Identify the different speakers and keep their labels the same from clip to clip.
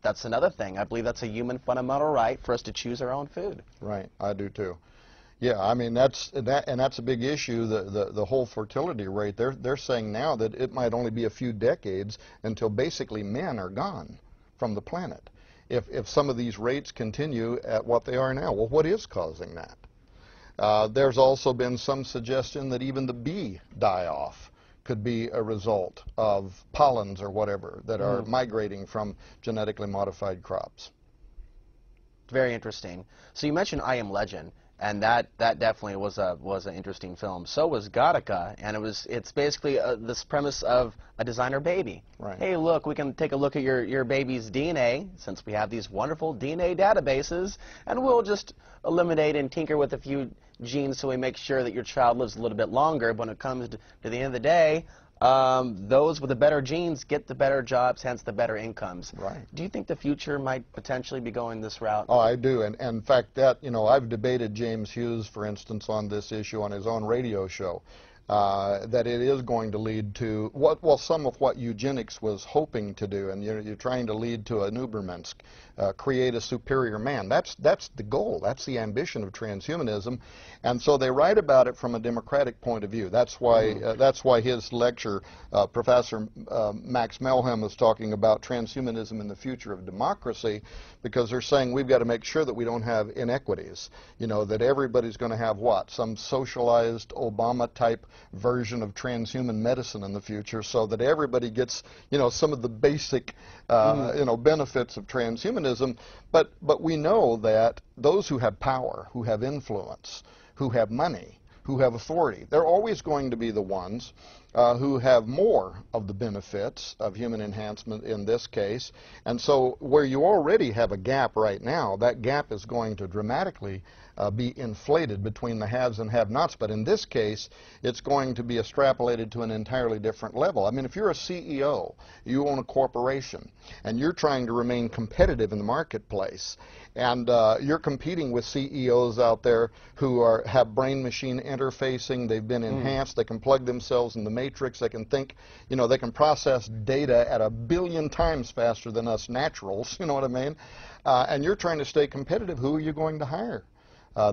Speaker 1: That's another thing. I believe that's a human fundamental right for us to choose our own food.
Speaker 2: Right, I do too. Yeah, I mean that's a big issue. The whole fertility rate. They're saying now that it might only be a few decades until basically men are gone from the planet. If some of these rates continue at what they are now, well, what is causing that? There's also been some suggestion that even the bee die-off could be a result of pollens or whatever that are migrating from genetically modified crops.
Speaker 1: Very interesting. So you mentioned I Am Legend, and that definitely was an interesting film. So was Gattaca, and it's basically this premise of a designer baby.
Speaker 2: Right.
Speaker 1: Hey, look, we can take a look at your baby's DNA, since we have these wonderful DNA databases, and we'll just eliminate and tinker with a few genes so we make sure that your child lives a little bit longer. But when it comes to the end of the day, those with the better genes get the better jobs, hence the better incomes.
Speaker 2: Right.
Speaker 1: Do you think the future might potentially be going this route?
Speaker 2: Oh, I do, and in fact, that I've debated James Hughes, for instance, on this issue on his own radio show. That it is going to lead to some of what eugenics was hoping to do, and you're trying to lead to an Ubermensch, create a superior man. That's the goal. That's the ambition of transhumanism, and so they write about it from a democratic point of view. That's why his lecture, Professor Max Melhem, is talking about transhumanism in the future of democracy, because they're saying we've got to make sure that we don't have inequities. That everybody's going to have some socialized Obama-type version of transhuman medicine in the future, so that everybody gets some of the basic benefits of transhumanism. But we know that those who have power, who have influence, who have money, who have authority, they're always going to be the ones who have more of the benefits of human enhancement in this case. And so where you already have a gap right now, that gap is going to dramatically be inflated between the haves and have-nots. But in this case, it's going to be extrapolated to an entirely different level. I mean, if you're a CEO, you own a corporation, and you're trying to remain competitive in the marketplace, and you're competing with CEOs out there who have brain-machine interfacing, they've been enhanced, they can plug themselves in the matrix, they can think, they can process data at 1 billion times faster than us naturals, you know what I mean? And you're trying to stay competitive. Who are you going to hire?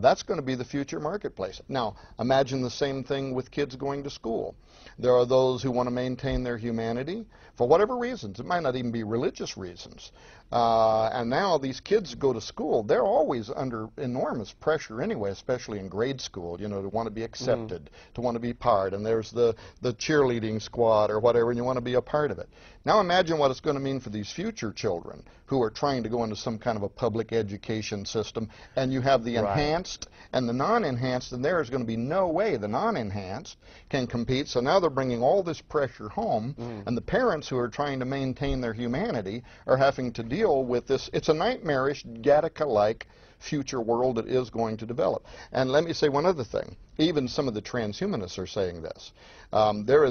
Speaker 2: That's going to be the future marketplace. Now, imagine the same thing with kids going to school. There are those who want to maintain their humanity for whatever reasons. It might not even be religious reasons. And now these kids go to school. They're always under enormous pressure anyway, especially in grade school, to want to be accepted, to want to be part. And there's the cheerleading squad or whatever, and you want to be a part of it. Now imagine what it's going to mean for these future children who are trying to go into some kind of a public education system, and you have the enhanced and the non-enhanced, and there is going to be no way the non-enhanced can compete. So now they're bringing all this pressure home, and the parents who are trying to maintain their humanity are having to deal with this. It's a nightmarish, Gattaca-like future world that is going to develop. And let me say one other thing. Even some of the transhumanists are saying this. There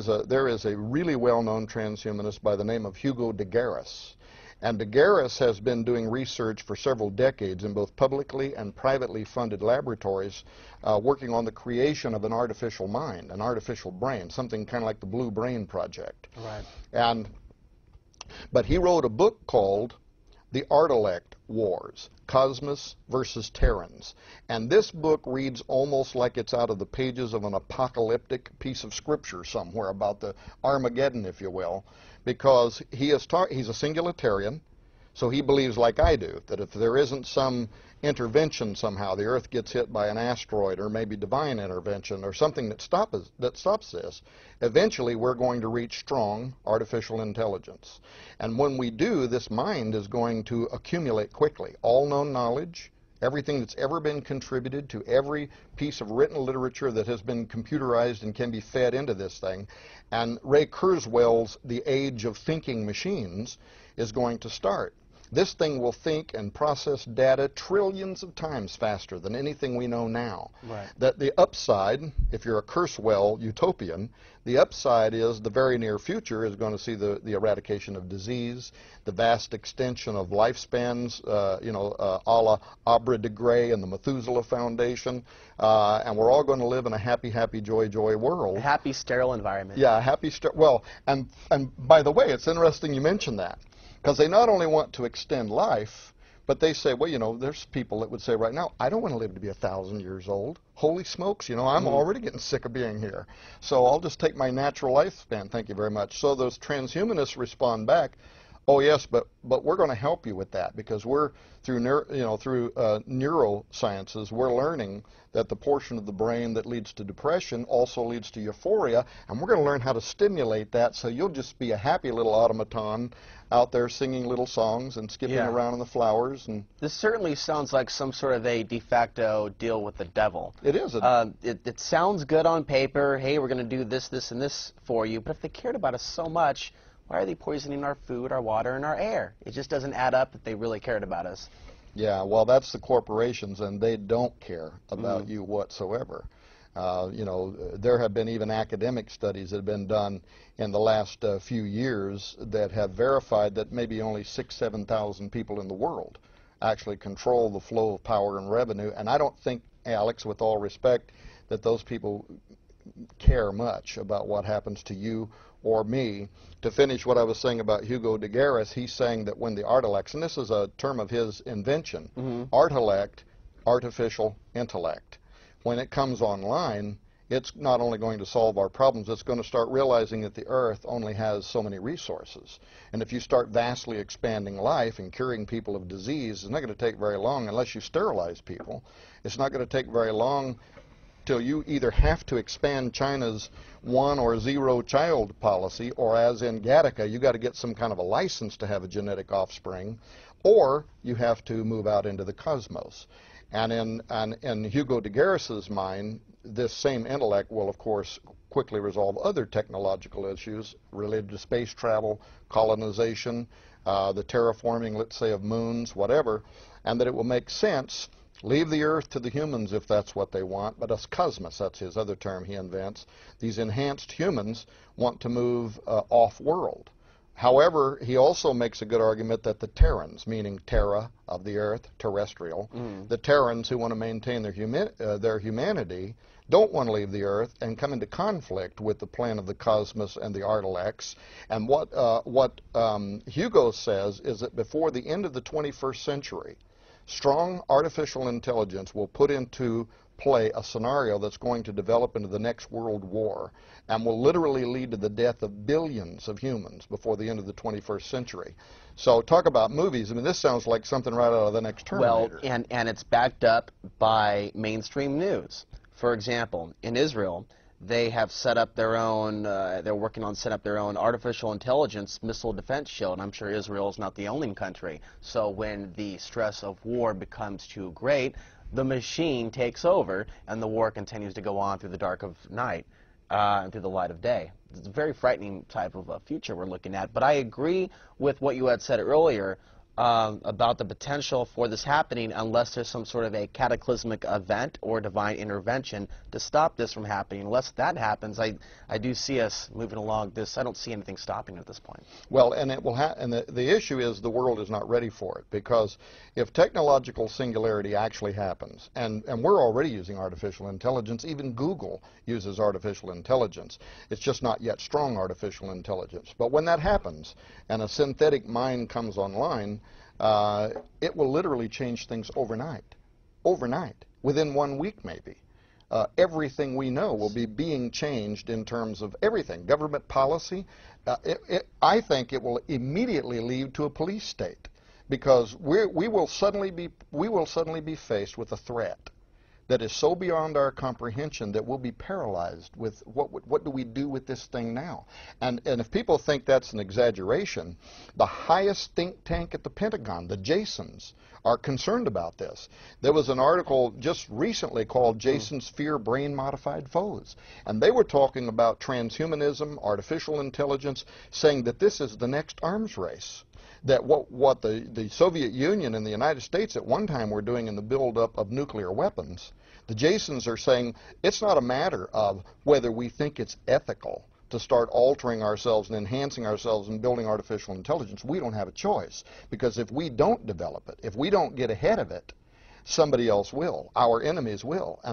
Speaker 2: is a really well-known transhumanist by the name of Hugo de Garis. And de Garis has been doing research for several decades in both publicly and privately funded laboratories, working on the creation of an artificial mind, an artificial brain, something kind of like the Blue Brain Project.
Speaker 1: Right.
Speaker 2: But he wrote a book called The Artilect Wars, Cosmos versus Terrans. And this book reads almost like it's out of the pages of an apocalyptic piece of scripture somewhere about the Armageddon, if you will, because he's a singularitarian, so he believes, like I do, that if there isn't some intervention somehow, the Earth gets hit by an asteroid or maybe divine intervention or something that stops this, eventually we're going to reach strong artificial intelligence. And when we do, this mind is going to accumulate quickly. All known knowledge, everything that's ever been contributed to every piece of written literature that has been computerized and can be fed into this thing. And Ray Kurzweil's The Age of Thinking Machines is going to start. This thing will think and process data trillions of times faster than anything we know now.
Speaker 1: Right.
Speaker 2: That the upside, if you're a Kurzweil utopian, the upside is the very near future is going to see the eradication of disease, the vast extension of lifespans, a la Abra de Grey and the Methuselah Foundation, and we're all going to live in a happy, happy, joy, joy world.
Speaker 1: A happy, sterile environment.
Speaker 2: Yeah, a happy, well, and by the way, it's interesting you mentioned that, Because they not only want to extend life, but they say, well, you know, there's people that would say right now, I don't want to live to be 1,000 years old. Holy smokes, you know, I'm already getting sick of being here. So I'll just take my natural lifespan. Thank you very much. So those transhumanists respond back, oh yes, but we're going to help you with that, because we're through neurosciences, we're learning that the portion of the brain that leads to depression also leads to euphoria, and we're going to learn how to stimulate that, so you'll just be a happy little automaton out there singing little songs and skipping around in the flowers. And
Speaker 1: this certainly sounds like some sort of a de facto deal with the devil.
Speaker 2: It is.
Speaker 1: It sounds good on paper. Hey, we're going to do this, this, and this for you. But if they cared about us so much, why are they poisoning our food, our water, and our air? It just doesn't add up that they really cared about us.
Speaker 2: Yeah, well, that's the corporations, and they don't care about you whatsoever. You know, there have been even academic studies that have been done in the last few years that have verified that maybe only 6,000 to 7,000 people in the world actually control the flow of power and revenue. And I don't think, Alex, with all respect, that those people care much about what happens to you or me. To finish what I was saying about Hugo de Garis, he's saying that when the artilects, and this is a term of his invention, artilect, artificial intellect, when it comes online, it's not only going to solve our problems, it's going to start realizing that the earth only has so many resources. And if you start vastly expanding life and curing people of disease, it's not going to take very long unless you sterilize people. It's not going to take very long till you either have to expand China's 1 or 0 child policy, or as in Gattaca, you got to get some kind of a license to have a genetic offspring, or you have to move out into the cosmos. And in Hugo de Garis's mind, this same intellect will, of course, quickly resolve other technological issues related to space travel, colonization, the terraforming, let's say, of moons, whatever, and that it will make sense. Leave the earth to the humans if that's what they want, but us cosmos, that's his other term he invents, these enhanced humans want to move off-world. However, he also makes a good argument that the Terrans, meaning terra, of the earth, terrestrial, the Terrans who want to maintain their humanity don't want to leave the earth and come into conflict with the plan of the cosmos and the artilects. And what Hugo says is that before the end of the 21st century, strong artificial intelligence will put into play a scenario that's going to develop into the next world war and will literally lead to the death of billions of humans before the end of the 21st century. So talk about movies. I mean, this sounds like something right out of the next Terminator.
Speaker 1: Well, and it's backed up by mainstream news. For example, in Israel, they have set up their own, they're working on setting up their own artificial intelligence missile defense shield. I'm sure Israel is not the only country. So when the stress of war becomes too great, the machine takes over and the war continues to go on through the dark of night and through the light of day. It's a very frightening type of future we're looking at. But I agree with what you had said earlier about the potential for this happening unless there's some sort of a cataclysmic event or divine intervention to stop this from happening. Unless that happens, I do see us moving along this. I don't see anything stopping at this point.
Speaker 2: Well, and it will and the issue is the world is not ready for it, because if technological singularity actually happens, and we're already using artificial intelligence, even Google uses artificial intelligence. It's just not yet strong artificial intelligence. But when that happens and a synthetic mind comes online, it will literally change things overnight. Overnight. Within 1 week, maybe. Everything we know will be being changed in terms of everything. Government policy. I think it will immediately lead to a police state, because we will suddenly be faced with a threat that is so beyond our comprehension that we'll be paralyzed with what do we do with this thing now? And if people think that's an exaggeration, the highest think tank at the Pentagon, the Jasons, are concerned about this. There was an article just recently called Jasons Fear Brain-Modified Foes, and they were talking about transhumanism, artificial intelligence, saying that this is the next arms race. That what the Soviet Union and the United States at one time were doing in the buildup of nuclear weapons, the Jasons are saying it's not a matter of whether we think it's ethical to start altering ourselves and enhancing ourselves and building artificial intelligence. We don't have a choice, because if we don't develop it, if we don't get ahead of it, somebody else will. Our enemies will. And